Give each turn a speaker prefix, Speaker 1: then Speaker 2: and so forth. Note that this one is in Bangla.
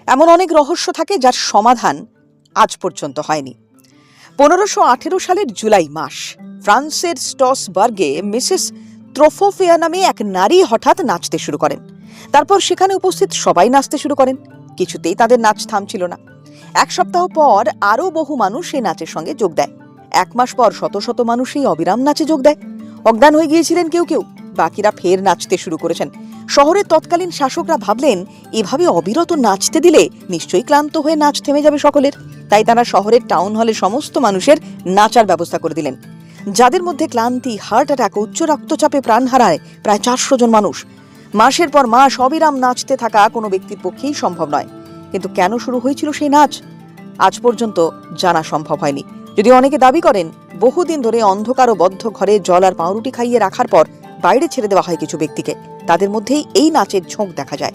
Speaker 1: এমন অনেক রহস্য থাকে যার সমাধান আজ পর্যন্ত হয়নি। 1518 সালের জুলাই মাস, ফ্রান্সের স্টসবার্গে মিসেস ত্রোফোফিয়া নামে এক নারী হঠাৎ নাচতে শুরু করেন। তারপর সেখানে উপস্থিত সবাই নাচতে শুরু করেন। কিছুতেই তাদের নাচ থামছিল না। এক সপ্তাহ পর আরও বহু মানুষ এই নাচের সঙ্গে যোগ দেয়। 1 মাস পর শত শত মানুষ এই অবিরাম নাচে যোগ দেয়। অজ্ঞান হয়ে গিয়েছিলেন কেউ কেউ, বাকিরা ফের নাচতে শুরু করেছেন। শহরের তৎকালীন শাসকরা ভাবলেন, এভাবে অবিরত নাচতে দিলে নিশ্চয়ই ক্লান্ত হয়ে নাচ থেমে যাবে সকলের। তাই তারা শহরের টাউন হলে সমস্ত মানুষের নাচার ব্যবস্থা করে দিলেন। যাদের মধ্যে ক্লান্তি, হার্ট অ্যাটাক, উচ্চ রক্তচাপে প্রাণ হারায় প্রায় 400 জন মানুষ। মাসের পর মাস অবিরাম নাচতে থাকা কোনো ব্যক্তির পক্ষেই সম্ভব নয়। কিন্তু কেন শুরু হয়েছিল সেই নাচ, আজ পর্যন্ত জানা সম্ভব হয়নি। যদিও অনেকে দাবি করেন, বহুদিন ধরে অন্ধকার ও বদ্ধ ঘরে জল আর পাউরুটি খাইয়ে রাখার পর বাইরে ছেড়ে দেওয়া হয় কিছু ব্যক্তিকে, তাদের মধ্যেই এই নাচের ঝোঁক দেখা যায়।